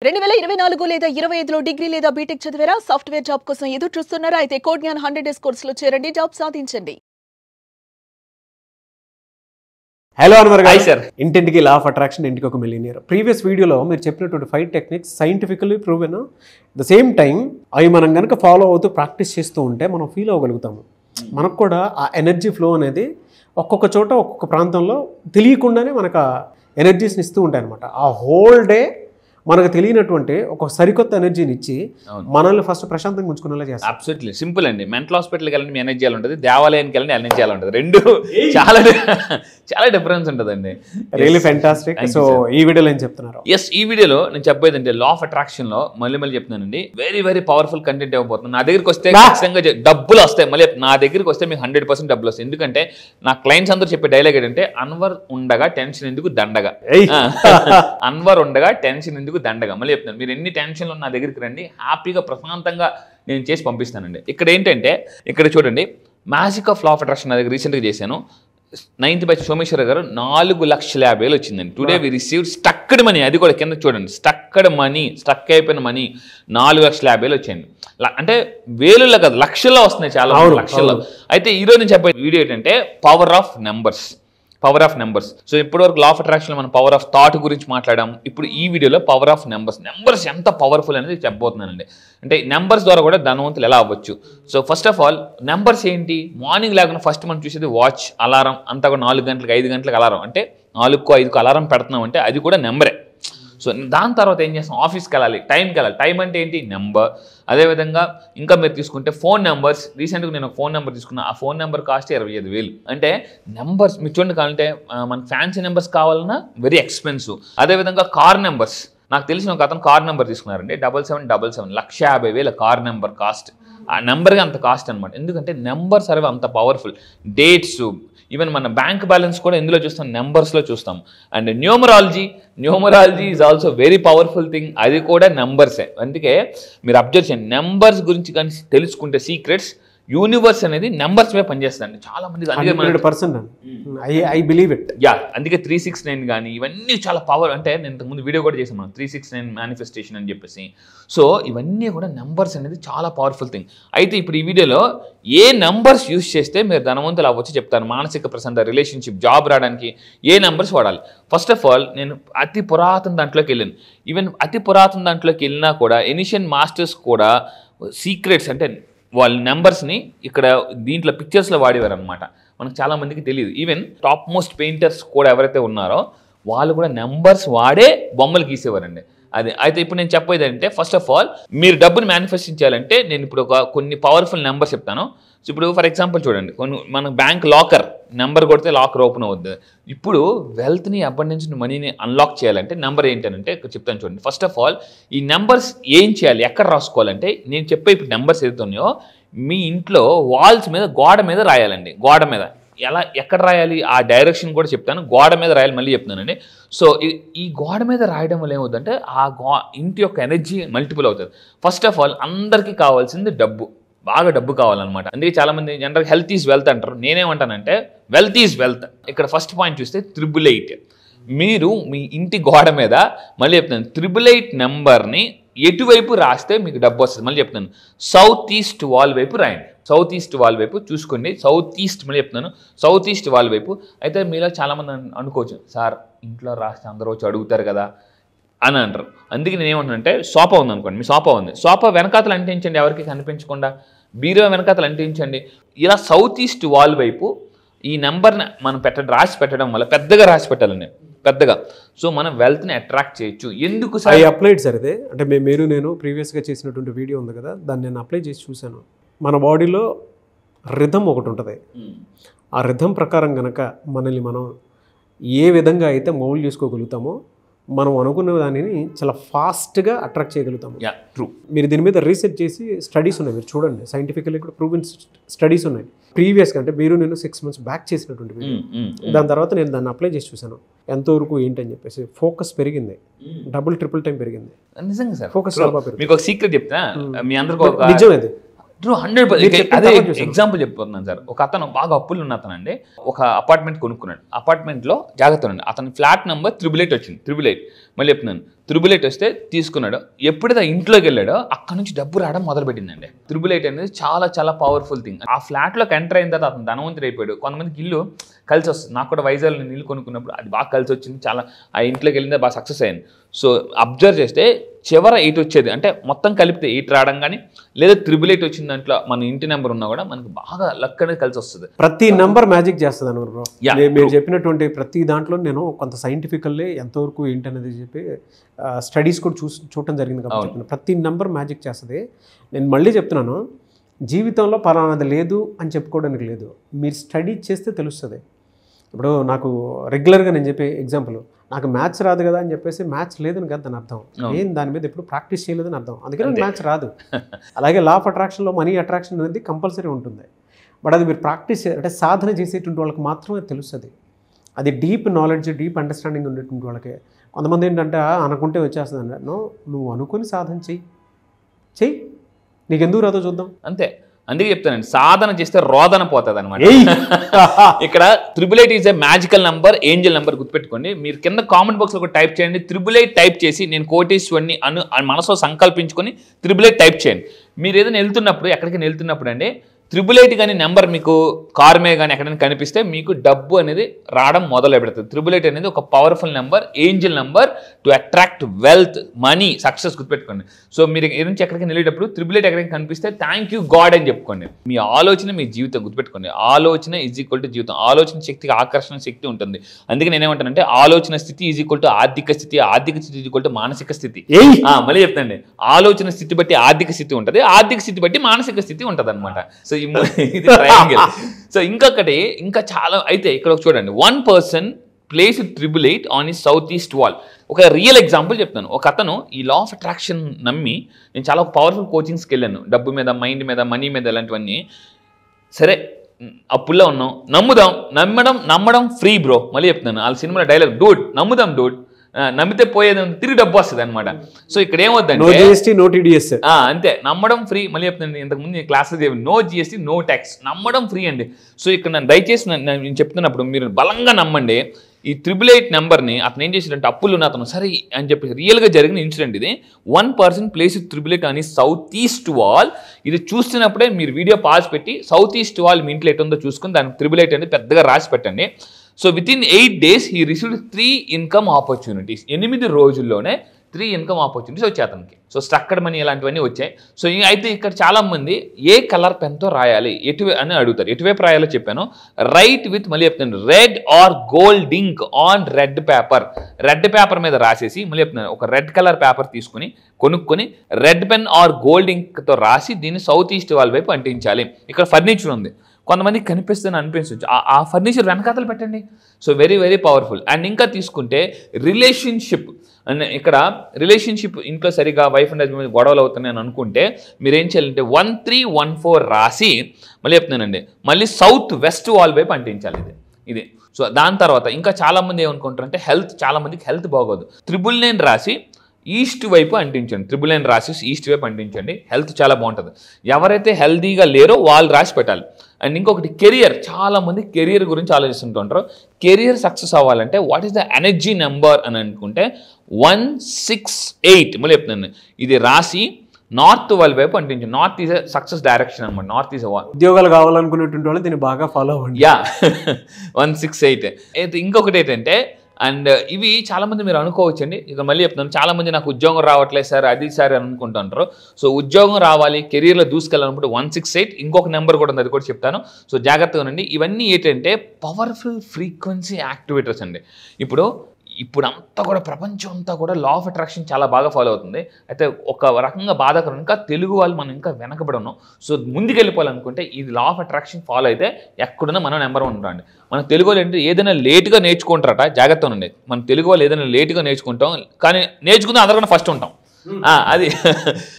2024 లేదా 25లో డిగ్రీ లేదా బీటెక్ చదివారా? సాఫ్ట్వేర్ జాబ్ కోసం ఎదురు చూస్తున్నారా? అయితే కోడ్ జ్ఞాన్ 100 డేస్ కోర్సులో చేరండి, జాబ్ సాధించండి. హలో అన్వర్ గారు, సార్ ఇంటింటికి లా ఆఫ్ అట్రాక్షన్, ఇంటికి ఒక మిలియనియర్. ప్రీవియస్ వీడియోలో మీరు చెప్పినటువంటి 5 techniques scientifically proven. The same time అవి మనం కనుక ఫాలో అవుతూ ప్రాక్టీస్ చేస్తూ ఉంటే మనం ఫీల్ అవ్వగలుగుతాము. మనకు కూడా ఆ ఎనర్జీ ఫ్లో అనేది ఒక్కొక్క చోట ఒక్కొక్క ప్రాంతంలో తెలియకుండానే మనకు ఆ ఎనర్జీస్ని ఇస్తూ ఉంటాయి అనమాట. ఆ హోల్ డే మనకు తెలియనటువంటి ఒక సరికొత్త ఎనర్జీని ఇచ్చి మనల్ని ఫస్ట్ ప్రశాంతంగా ఉంచుకునేలా చేస్తాం. అబ్సల్యూట్లీ సింపుల్ అండి. మెంటల్ హాస్పిటల్కి వెళ్ళండి, మీ ఎనర్జీ ఉంటుంది. దేవాలయానికి వెళ్ళండి, ఎనర్జీ ఉంటుంది. రెండు చాలా చాలా డిఫరెన్స్ ఉంటుందండి. Really fantastic. సో ఈ వీడియోలో ఏం చెప్తున్నారు? ఈ వీడియోలో నేను చెప్పేది అంటే లా ఆఫ్ అట్రాక్షన్ లో మళ్ళీ చెప్తున్నానండి. వెరీ వెరీ పవర్ఫుల్ కంటెంట్ ఇవ్వబోతున్నాను. నా దగ్గరికి వస్తే ఖచ్చితంగా డబ్బులు వస్తాయి. మళ్ళీ నా దగ్గరికి వస్తే మీకు 100% డబ్బులు వస్తాయి. ఎందుకంటే నా క్లయింట్స్ అందరూ చెప్పే డైలాగ్ ఏంటంటే, అన్వర్ ఉండగా టెన్షన్ ఎందుకు దండగా, అన్వర్ ఉండగా టెన్షన్ ఎందుకు దండగా. మళ్ళీ చెప్తాను, మీరు ఎన్ని టెన్షన్లు నా దగ్గరికి రండి, హ్యాపీగా ప్రశాంతంగా నేను చేసి పంపిస్తానండి. ఇక్కడ ఏంటంటే, ఇక్కడ చూడండి, magic of law of attraction నా దగ్గర రీసెంట్గా చేశాను. 9th బ్యాచ్ సోమేశ్వర గారు 4,50,000 వచ్చిందండి. Today we received stucked money. అది కూడా కింద చూడండి, స్టక్డ్ మనీ, స్టక్ అయిపోయిన మనీ 4,50,000 వచ్చాయండి. అంటే వేలుల్లో కాదు, లక్షల్లో వస్తున్నాయి, చాలా లక్షల్లో. అయితే ఈరోజు నేను చెప్పే వీడియో ఏంటంటే power of numbers. Power of numbers. So ఇప్పటివరకు లా ఆఫ్ అట్రాక్షన్ మనం పవర్ ఆఫ్ థాట్ గురించి మాట్లాడాం. ఇప్పుడు ఈ వీడియోలో పవర్ ఆఫ్ నెంబర్స్. నెంబర్స్ ఎంత పవర్ఫుల్ అనేది చెప్పబోతున్నానండి. అంటే నెంబర్స్ ద్వారా కూడా ధనవంతులు ఎలా అవ్వచ్చు. So first of all numbers ఏంటి? మార్నింగ్ లేకుండా ఫస్ట్ మనం చూసేది వాచ్, అలారం. అంతా కూడా 4 గంటలకు 5 గంటలకు అలారం. అంటే 4కో 5కో అలారం పెడుతున్నాం అంటే అది కూడా నెంబరే. సో దాని తర్వాత ఏం చేస్తాం? ఆఫీస్కి వెళ్ళాలి, టైంకి వెళ్ళాలి. టైం అంటే ఏంటి? నెంబర్. అదేవిధంగా ఇంకా మీరు తీసుకుంటే ఫోన్ నెంబర్స్. రీసెంట్గా నేను ఒక ఫోన్ నెంబర్ తీసుకున్నా. ఆ ఫోన్ నెంబర్ కాస్ట్ 25,000. అంటే నెంబర్స్ మీరు చూడండి. కావాలంటే మనకు ఫ్యాన్సీ నెంబర్స్ కావాలన్నా వెరీ ఎక్స్పెన్సివ్. అదేవిధంగా కార్ నెంబర్స్. నాకు తెలిసిన ఒక అతను కార్ నెంబర్ తీసుకున్నారండి, 7777, 1,50,000 కార్ నెంబర్ కాస్ట్. ఆ నెంబర్గా అంత కాస్ట్ అనమాట. ఎందుకంటే నెంబర్స్ అనేవి అంత పవర్ఫుల్. డేట్స్, ఈవెన్ మన బ్యాంక్ బ్యాలెన్స్ కూడా ఎందులో చూస్తాం? నెంబర్స్లో చూస్తాం. And numerology is also very powerful thing. అది కూడా నెంబర్సే. అందుకే మీరు అబ్జర్వ్ చేయండి, నెంబర్స్ గురించి కానీ తెలుసుకుంటే సీక్రెట్స్, యూనివర్స్ అనేది నెంబర్స్ మీద పనిచేస్తుంది. చాలా మందికి ఐ బిలీవ్ ఇట్. అందుకే 369 కానీ ఇవన్నీ చాలా పవర్. అంటే నేను ఇంతకుముందు వీడియో కూడా చేసాను మనం, 369 మేనిఫెస్టేషన్ అని చెప్పేసి. సో ఇవన్నీ కూడా నెంబర్స్ అనేది చాలా పవర్ఫుల్ థింగ్. అయితే ఇప్పుడు ఈ వీడియోలో ఏ నెంబర్స్ యూజ్ చేస్తే మీరు ధనవంతులు అవ్వచ్చు చెప్తాను. మానసిక ప్రశాంతత, రిలేషన్షిప్, జాబ్ రావడానికి ఏ నెంబర్స్ వాడాలి. ఫస్ట్ ఆఫ్ ఆల్ నేను అతి పురాతన దాంట్లోకి వెళ్ళాను. ఈవెన్ అతి పురాతన దాంట్లోకి వెళ్ళినా కూడా ఎనిషియన్ మాస్టర్స్ కూడా సీక్రెట్స్ అంటే వాళ్ళ నెంబర్స్ని ఇక్కడ దీంట్లో పిక్చర్స్లో వాడేవారు అనమాట. మనకు చాలా మందికి తెలియదు. ఈవెన్ టాప్ మోస్ట్ పెయింటర్స్ కూడా ఎవరైతే ఉన్నారో వాళ్ళు కూడా నెంబర్స్ వాడే బొమ్మలు గీసేవారండి. అది అయితే ఇప్పుడు నేను చెప్పేది అంటే, ఫస్ట్ ఆఫ్ ఆల్ మీరు డబ్బుని మేనిఫెస్ట్ చేయాలంటే నేను ఇప్పుడు కొన్ని పవర్ఫుల్ నెంబర్స్ చెప్తాను. సో ఇప్పుడు ఫర్ ఎగ్జాంపుల్ చూడండి, మన బ్యాంక్ లాకర్ నెంబర్ కొడితే లాకర్ ఓపెన్ అవుద్ది. ఇప్పుడు వెల్త్ని, అబండెన్స్, మనీని అన్లాక్ చేయాలంటే నెంబర్ ఏంటంటే చెప్తాను చూడండి. ఫస్ట్ ఆఫ్ ఆల్ ఈ నెంబర్స్ ఏం చేయాలి, ఎక్కడ రాసుకోవాలంటే నేను చెప్పే ఇప్పుడు నెంబర్స్ ఏదైతున్నాయో మీ ఇంట్లో వాల్స్ మీద, గోడ మీద రాయాలండి. గోడ మీద ఎక్కడ రాయాలి ఆ డైరెక్షన్ కూడా చెప్తాను. గోడ మీద రాయాలి, మళ్ళీ చెప్తానండి. సో ఈ గోడ మీద రాయడం వల్ల ఏమవుతుందంటే ఆ ఇంటి యొక్క ఎనర్జీ మల్టిపుల్ అవుతుంది. ఫస్ట్ ఆఫ్ ఆల్ అందరికీ కావాల్సింది డబ్బు, బాగా డబ్బు కావాలన్నమాట. అందుకే చాలా మంది జనరల్ హెల్త్ ఈజ్ వెల్త్ అంటారు. నేనేమంటానంటే వెల్త్ ఈజ్ వెల్త్. ఇక్కడ ఫస్ట్ పాయింట్ చూస్తే 888. మీరు మీ ఇంటి గోడ మీద, మళ్ళీ చెప్తాను, 888 నెంబర్ని ఎటువైపు రాస్తే మీకు డబ్బు వస్తుంది. మళ్ళీ చెప్తాను, సౌత్ ఈస్ట్ వాల్ వైపు రాయండి. సౌత్ ఈస్ట్ వాల్ వైపు చూసుకోండి. సౌత్ ఈస్ట్, మళ్ళీ చెప్తున్నాను, సౌత్ ఈస్ట్ వాల్ వైపు. అయితే మీలో చాలామంది అనుకోవచ్చు, సార్ ఇంట్లో రాస్తే అందరూ వచ్చి అడుగుతారు కదా అని అంటారు. అందుకే నేను ఏమంటానంటే, సోఫా ఉంది అనుకోండి, మీ సోఫా ఉంది, సోఫా వెనకాతలు అంటించండి, ఎవరికి కనిపించకుండా. బీరో వెనకాతలు అంటించండి. ఇలా సౌత్ ఈస్ట్ వాల్ వైపు ఈ నెంబర్ని మనం రాసి పెట్టడం వల్ల, పెద్దగా రాసి పెట్టాలండి, పెద్దగా. సో మనం వెల్త్ని అట్రాక్ట్ చేయొచ్చు. ఎందుకు సార్? I applied sir. ఇదే అంటే నేను ప్రీవియస్గా చేసినటువంటి వీడియో ఉంది కదా, దాన్ని నేను అప్లై చేసి చూశాను. మన బాడీలో రిథం ఒకటి ఉంటుంది. ఆ రిథం ప్రకారం కనుక మనల్ని మనం ఏ విధంగా అయితే మౌల్డ్ చేసుకోగలుగుతామో, మనం అనుకున్న దానిని చాలా ఫాస్ట్గా అట్రాక్ట్ చేయగలుగుతాము. ట్రూ. మీరు దీని మీద రీసెర్చ్ చేసి స్టడీస్ ఉన్నాయి, మీరు చూడండి. సైంటిఫికల్లీ కూడా ప్రూవెన్ స్టడీస్ ఉన్నాయి. ప్రీవియస్గా అంటే నేను 6 months బ్యాక్ చేసినటువంటి వీడియో. దాని తర్వాత నేను దాన్ని అప్లై చేసి చూశాను, ఎంతవరకు ఏంటని చెప్పేసి. ఫోకస్ పెరిగింది, డబుల్ ట్రిపుల్ టైం పెరిగింది. నిజంగా సార్, ఫోకస్ మీకు ఒక సీక్రెట్ చెప్తా. మీ అందరికీ నిజం అది. ట్రూ 100%. అదే ఎగ్జాంపుల్ చెప్పుతున్నాను సార్. ఒక అతను బాగా అప్పులు ఉన్న అతను అండి ఒక అపార్ట్మెంట్ కొనుక్కున్నాడు. అపార్ట్మెంట్లో జాగ్రత్త అండి, అతని ఫ్లాట్ నెంబర్ 888 వచ్చింది. 888 మళ్ళీ చెప్తున్నాను 888 వస్తే తీసుకున్నాడు. ఎప్పుడైతే ఇంట్లోకి వెళ్ళాడో అక్కడ నుంచి డబ్బు రావడం మొదలుపెట్టిందండి. 888 అనేది చాలా చాలా పవర్ఫుల్ థింగ్. ఆ ఫ్లాట్లోకి ఎంటర్ అయిన తర్వాత అతను ధనవంతుడు అయిపోయాడు. కొంతమందికి ఇల్లు కలిసి వస్తుంది. నాకు కూడా వైజాగ్లో నేను ఇల్లు కొనుక్కున్నప్పుడు అది బాగా కలిసి వచ్చింది. చాలా ఆ ఇంట్లోకి వెళ్ళిందే బాగా సక్సెస్ అయ్యాను. సో అబ్జర్వ్ చేస్తే చివర 8 వచ్చేది, అంటే మొత్తం కలిపితే 8 రావడం కానీ లేదా 888 వచ్చిన దాంట్లో మన ఇంటి నెంబర్ ఉన్నా కూడా మనకు బాగా లక్ అనేది కలిసి వస్తుంది. ప్రతి నెంబర్ మ్యాజిక్ చేస్తుంది అన్నమాట బ్రో. మీరు చెప్పినటువంటి ప్రతి దాంట్లో నేను కొంత సైంటిఫికల్లీ ఎంతవరకు ఏంటి అనేది చెప్పి స్టడీస్ కూడా చూడటం జరిగింది కాబట్టి ప్రతి నెంబర్ మ్యాజిక్ చేస్తుంది. నేను మళ్ళీ చెప్తున్నాను, జీవితంలో పలానాది లేదు అని చెప్పుకోవడానికి లేదు, మీరు స్టడీ చేస్తే తెలుస్తుంది. ఇప్పుడు నాకు రెగ్యులర్గా నేను చెప్పే ఎగ్జాంపుల్, నాకు మ్యాథ్స్ రాదు కదా అని చెప్పేసి మ్యాథ్స్ లేదని కదా దాని అర్థం. నేను దాని మీద ఎప్పుడు ప్రాక్టీస్ చేయలేదని అర్థం, అందుకని మ్యాథ్స్ రాదు. అలాగే లా ఆఫ్ అట్రాక్షన్లో మనీ అట్రాక్షన్ అనేది కంపల్సరీ ఉంటుంది. బట్ అది మీరు ప్రాక్టీస్ అంటే సాధన చేసేటువంటి వాళ్ళకి మాత్రమే తెలుస్తుంది. అది డీప్ నాలెడ్జ్, డీప్ అండర్స్టాండింగ్ ఉండేటువంటి వాళ్ళకే. కొంతమంది ఏంటంటే అనుకుంటే వచ్చేస్తుంది అంటే, నువ్వు అనుకుని సాధన చెయ్యి, నీకు ఎందుకు రాదో చూద్దాం అంతే. అందుకే చెప్తానండి, సాధన చేస్తే రోదన పోతుంది అనమాట. ఇక్కడ 888 is a magical number, Angel number గుర్తుపెట్టుకోండి. మీరు కింద కామెంట్ బాక్స్లో కూడా టైప్ చేయండి. 888 టైప్ చేసి నేను కోటేశ్వరిని మనసులో సంకల్పించుకొని 888 టైప్ చేయండి. మీరు ఏదైనా వెళ్తున్నప్పుడు, ఎక్కడికైనా వెళ్తున్నప్పుడు అండి 888 కానీ నెంబర్ మీకు కార్ మీద కానీ ఎక్కడైనా కనిపిస్తే మీకు డబ్బు అనేది రావడం మొదలు పెడుతుంది. 888 అనేది ఒక powerful number, Angel number to attract wealth, money, success గుర్తుపెట్టుకోండి. సో మీరు ఏదైనా ఎక్కడికైనా వెళ్ళేటప్పుడు 888 ఎక్కడికైనా కనిపిస్తే థ్యాంక్ యూ గాడ్ అని చెప్పుకోండి. మీ ఆలోచన మీ జీవితం గుర్తుపెట్టుకోండి. ఆలోచన ఈజ్ ఈక్వల్ టు జీవితం. ఆలోచన శక్తికి ఆకర్షణ శక్తి ఉంటుంది. అందుకే నేనేమంటానంటే ఆలోచన స్థితి ఈజ్ ఈక్వల్ టు ఆర్థిక స్థితి, ఆర్థిక స్థితి ఈజ్ ఈక్వల్ టు మానసిక స్థితి. మళ్ళీ చెప్తాండి, ఆలోచన స్థితి బట్టి ఆర్థిక స్థితి ఉంటుంది, ఆర్థిక స్థితి బట్టి మానసిక స్థితి ఉంటుంది అనమాట. సో ఇది ట్రయాంగిల్. సో ఇంకొకటి ఇంకా చాలా అయితే ఇక్కడ చూడండి, 1 person place 888 on his south east wall. ఒక రియల్ ఎగ్జాంపుల్ చెప్తాను. ఒక అతను ఈ లా ఆఫ్ అట్రాక్షన్ నమ్మి, నేను చాలా పవర్ఫుల్ కోచింగ్స్కి వెళ్ళాను, డబ్బు మీద, మైండ్ మీద, మనీ మీద, ఇలాంటివన్నీ. సరే అప్పుల్లో ఉన్నాం, నమ్మడం ఫ్రీ బ్రో. మళ్ళీ చెప్తాను, వాళ్ళ సినిమాలో డైలాగ్, డూడ్ నమ్ముదాం డూడ్, నమ్మితే పోయేది తిరిగి డబ్బు వస్తుంది అనమాట. సో ఇక్కడ ఏమవుతుందంటే అంతే, నమ్మడం ఫ్రీ. మళ్ళీ చెప్తాను, ఇంతకుముందు classes no GST no tax, నమ్మడం ఫ్రీ అండి. సో ఇక్కడ నేను దయచేసి నేను చెప్తున్నప్పుడు మీరు బలంగా నమ్మండి. ఈ 888 నెంబర్ని అతను ఏం చేసినట్టు, అప్పులు ఉన్న అతను సరే అని చెప్పి రియల్గా జరిగిన ఇన్సిడెంట్ ఇది. 1 person ప్లేస్ 888 అని సౌత్ ఈస్ట్ వాల్. ఇది చూస్తున్నప్పుడే మీరు వీడియో పాజ్ పెట్టి సౌత్ ఈస్ట్ వాల్ మీ ఇంట్లో ఎటుందో చూసుకుని దానికి 888 అనేది పెద్దగా రాసి పెట్టండి. So with in 8 days he received 3 income opportunities. 8 రోజుల్లోనే 3 income ఆపర్చునిటీస్ వచ్చాయి అతనికి. సో స్ట్రక్చర్డ్ మనీ ఇలాంటివన్నీ వచ్చాయి. సో అయితే ఇక్కడ చాలా మంది ఏ కలర్ పెన్తో రాయాలి అని అడుగుతారు. ఎటువైపు రాయాలో చెప్పాను. రైట్ విత్, మళ్ళీ చెప్తాను, red or gold ink on red paper. Red paper మీద రాసేసి, మళ్ళీ చెప్తున్నాను, ఒక రెడ్ కలర్ పేపర్ తీసుకుని కొనుక్కొని రెడ్ పెన్ ఆర్ గోల్డ్ ఇంక్తో రాసి దీన్ని సౌత్ ఈస్ట్ వాల్ వైపు అంటించాలి. ఇక్కడ ఫర్నిచర్ ఉంది, కొంతమందికి కనిపిస్తుందని అనిపించవచ్చు, ఆ ఫర్నిచర్ వెనకాతలు పెట్టండి. So very very powerful. And ఇంకా తీసుకుంటే రిలేషన్షిప్, అండ్ ఇక్కడ రిలేషన్షిప్ ఇంట్లో సరిగా వైఫ్ అండ్ హస్బెండ్ గొడవలు అవుతున్నాయని అనుకుంటే మీరు ఏం చేయాలంటే 1314 రాసి, మళ్ళీ చెప్తున్నానండి, మళ్ళీ సౌత్ వెస్ట్ వాల్ వైపు అంటించాలి ఇది. సో దాని తర్వాత ఇంకా చాలామంది ఏమనుకుంటారంటే చాలామందికి హెల్త్ బాగోదు. 999 రాసి ఈస్ట్ వైపు అంటించండి. 999 రాసి ఈస్ట్ వైపు అంటించండి, హెల్త్ చాలా బాగుంటుంది. ఎవరైతే హెల్తీగా లేరో వాళ్ళు రాసి పెట్టాలి. అండ్ ఇంకొకటి కెరియర్, చాలామంది కెరియర్ గురించి ఆలోచిస్తుంటారు. కెరియర్ సక్సెస్ అవ్వాలంటే what is the energy number అని అనుకుంటే 168, మళ్ళీ చెప్తున్నాను, ఇది రాసి నార్త్ వాల్ వైపు అంటించండి. నార్త్ ఈజ్ సక్సెస్ డైరెక్షన్ అనమాట. నార్త్ ఈజ్ ఉద్యోగాలు కావాలనుకునేటువంటి వాళ్ళు దీన్ని బాగా ఫాలో అవ్వండి. 168. అయితే ఇంకొకటి ఏంటంటే, అండ్ ఇవి చాలామంది మీరు అనుకోవచ్చండి, ఇక మళ్ళీ చెప్తున్నాను, చాలామంది నాకు ఉద్యోగం రావట్లేదు సార్, అది సార్ అని అనుకుంటుంటారు. సో ఉద్యోగం రావాలి, కెరీర్లో దూసుకెళ్ళాలనుకుంటే 168. ఇంకొక నెంబర్ కూడా ఉంది, అది కూడా చెప్తాను. సో జాగ్రత్తగా ఉండండి. ఇవన్నీ ఏంటంటే పవర్ఫుల్ ఫ్రీక్వెన్సీ యాక్టివేటర్స్ అండి. ఇప్పుడు అంతా కూడా ప్రపంచం అంతా కూడా లా ఆఫ్ అట్రాక్షన్ చాలా బాగా ఫాలో అవుతుంది. అయితే ఒక రకంగా బాధాకరం, ఇంకా తెలుగు వాళ్ళు మనం ఇంకా వెనకబడి ఉన్నాం. సో ముందుకు వెళ్ళిపోవాలనుకుంటే ఇది లా ఆఫ్ అట్రాక్షన్ ఫాలో అయితే ఎక్కడున్నా మనం నెంబర్ 1 ఉంటామండి. మన తెలుగు వాళ్ళు ఏంటి, ఏదైనా లేట్గా నేర్చుకుంటారట, జాగ్రత్తగా ఉండండి. మన తెలుగు వాళ్ళు ఏదైనా లేట్గా నేర్చుకుంటాం, కానీ నేర్చుకుంటే అందరికన్నా ఫస్ట్ ఉంటాం. అది.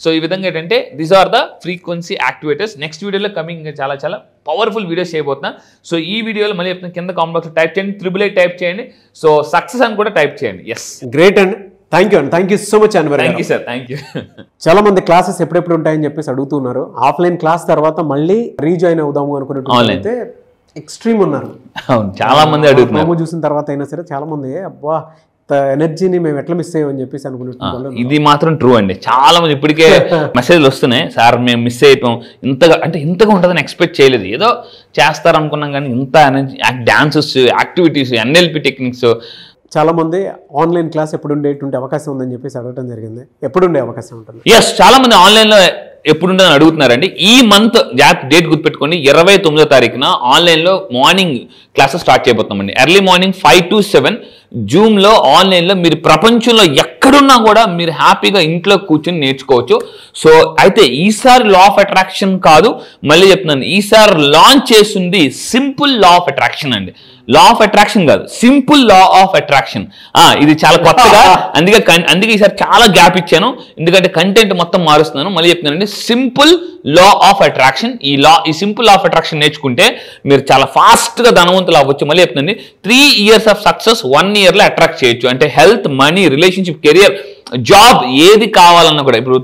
సో ఈ విధంగా ఏంటంటే these are the frequency activators. Next వీడియోలో కమింగ్ చాలా చాలా పవర్ఫుల్ వీడియోస్ చేయబోతున్నా. సో ఈ వీడియోలో మళ్ళీ చెప్తున్నా, కింద కామెంట్ బాక్స్లో టైప్ చేయండి, 888 టైప్ చేయండి. సో సక్సెస్ అని కూడా టైప్ చేయండి. ఎస్, గ్రేట్ అండి. థ్యాంక్ యూ అండి, thank you so much Anwar. Thank you sir, thank you. చాలా మంది క్లాసెస్ ఎప్పుడెప్పుడు ఉంటాయని చెప్పేసి అడుగుతున్నారు. ఆఫ్లైన్ క్లాస్ తర్వాత మళ్ళీ రీజాయిన్ అవుదాము అనుకున్నట్టు ఎక్స్ట్రీమ్ ఉన్నారు. అవును, చాలా మంది అడుగుతున్నారు. చూసిన తర్వాత అయినా సరే చాలా మంది అబ్బా ఎనర్జీని మేము ఎట్లా మిస్ అయ్యామని చెప్పేసి అనుకున్నట్టు. ఇది మాత్రం ట్రూ అండి. చాలా మంది ఇప్పటికే మెసేజ్లు వస్తున్నాయి, సార్ మేము మిస్ అయిపోయాం, ఇంతగా ఉంటుందని ఎక్స్పెక్ట్ చేయలేదు, ఏదో చేస్తారు అనుకున్నాం కానీ ఇంత energy, dances, activities, NLP techniques. చాలా మంది ఆన్లైన్ క్లాస్ ఎప్పుడు ఉండేటువంటి అవకాశం ఉందని చెప్పేసి అడగడం జరిగింది. ఎప్పుడు ఉండే అవకాశం ఉంటుంది? ఎస్, చాలా మంది ఆన్లైన్లో ఎప్పుడు ఉంటుందని అడుగుతున్నారండి. ఈ మంత్ డేట్ గుర్తుపెట్టుకోండి, 29వ తారీఖున ఆన్లైన్లో మార్నింగ్ క్లాసెస్ స్టార్ట్ చేయబోతున్నామండి. ఎర్లీ మార్నింగ్ 5 to 7 జూమ్లో ఆన్లైన్లో మీరు ప్రపంచంలో ఎక్కడున్నా కూడా మీరు హ్యాపీగా ఇంట్లో కూర్చొని నేర్చుకోవచ్చు. సో అయితే ఈసారి లా ఆఫ్ అట్రాక్షన్ కాదు, మళ్ళీ చెప్తున్నాను, ఈసారి లాంచ్ చేస్తుంది సింపుల్ లా ఆఫ్ అట్రాక్షన్ అండి. లా ఆఫ్ అట్రాక్షన్ కాదు, సింపుల్ లా ఆఫ్ అట్రాక్షన్. ఇది చాలా కొత్తగా, అందుకే ఈసారి చాలా గ్యాప్ ఇచ్చాను, ఎందుకంటే కంటెంట్ మొత్తం మారుస్తున్నాను. మళ్ళీ చెప్తున్నానండి, సింపుల్ లా ఆఫ్ అట్రాక్షన్. ఈ సింపుల్ లా ఆఫ్ అట్రాక్షన్ నేర్చుకుంటే మీరు చాలా ఫాస్ట్గా ధనవంతులు అవ్వచ్చు. మళ్ళీ చెప్తున్నాండి, 3 years ఆఫ్ సక్సెస్ 1 yearలో అట్రాక్ట్ చేయొచ్చు. అంటే health, money, relationship, career, job ఏది కావాలన్నా కూడా. ఇప్పుడు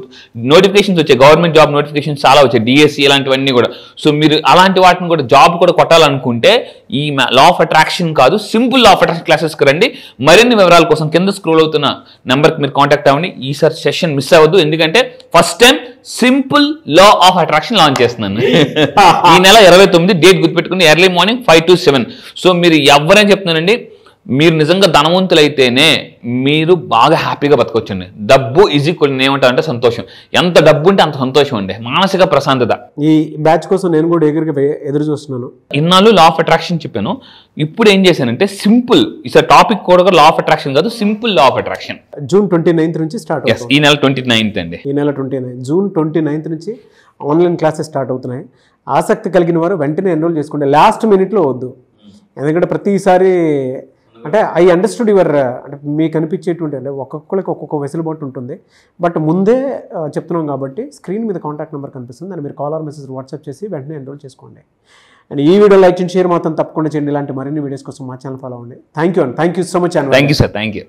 నోటిఫికేషన్స్ వచ్చాయి, గవర్నమెంట్ జాబ్ నోటిఫికేషన్స్ చాలా వచ్చాయి, డిఎస్సి ఇలాంటివన్నీ కూడా. సో మీరు అలాంటి వాటిని కూడా జాబ్ కూడా కొట్టాలనుకుంటే ఈ లా ఆఫ్ అట్రాక్షన్ కాదు, సింపుల్ లా ఆఫ్ అట్రాక్షన్ క్లాసెస్కి రండి. మరిన్ని వివరాల కోసం కింద స్క్రోల్ అవుతున్న నెంబర్కి మీరు కాంటాక్ట్ అవ్వండి. ఈసారి సెషన్ మిస్ అవ్వద్దు, ఎందుకంటే first time simple law of attraction launch చేస్తున్నాను. ఈ నెల 29 డేట్ గుర్తుపెట్టుకుని, ఎర్లీ మార్నింగ్ 5 to 7. సో మీరు ఎవరైనా చెప్తున్నానండి, మీరు నిజంగా ధనవంతులైతేనే మీరు బాగా హ్యాపీగా బతకొచ్చండి. డబ్బు ఈజ్ ఈక్వల్, ఏమంటారంటే సంతోషం. ఎంత డబ్బు ఉంటే అంత సంతోషం అండి, మానసిక ప్రశాంతత. ఈ బ్యాచ్ కోసం నేను కూడా ఎదురు చూస్తున్నాను. ఇన్నాళ్ళు లా ఆఫ్ అట్రాక్షన్ చెప్పాను, ఇప్పుడు ఏం చేశానంటే సింపుల్, ఈసారి టాపిక్ కూడా లా ఆఫ్ అట్రాక్షన్ కాదు, simple law of attraction. June 29th నుంచి స్టార్ట్ అవుతుంది. ఈ నెల 29th అండి. ఈ నెల 29 జూన్ 29th నుంచి ఆన్లైన్ క్లాసెస్ స్టార్ట్ అవుతున్నాయి. ఆసక్తి కలిగిన వారు వెంటనే ఎన్రోల్ చేసుకోండి, లాస్ట్ మినిట్లో వద్దు. ఎందుకంటే ప్రతిసారి అంటే ఐ అండర్స్టూడ్ యువర్, అంటే మీకు అనిపించేటువంటి, అంటే ఒక్కొక్కరికి ఒక్కొక్క వెసులుబాటు ఉంటుంది. బట్ ముందే చెప్తున్నాం కాబట్టి స్క్రీన్ మీద కాంటాక్ట్ నెంబర్ కనిపిస్తుంది, దాన్ని మీరు కాల్ ఆర్ మెసేజ్ వాట్సాప్ చేసి వెంటనే ఎన్రోల్ చేసుకోండి. అండ్ ఈ వీడియో లైక్ చేయండి, షేర్ మాత్రం తప్పకుండా చేయండి. ఇలాంటి మరిన్ని వీడియోస్ కోసం మా ఛానల్ ఫాలో అవ్వండి. థ్యాంక్ యూ అండి, thank you so much. Thank you sir, thank you.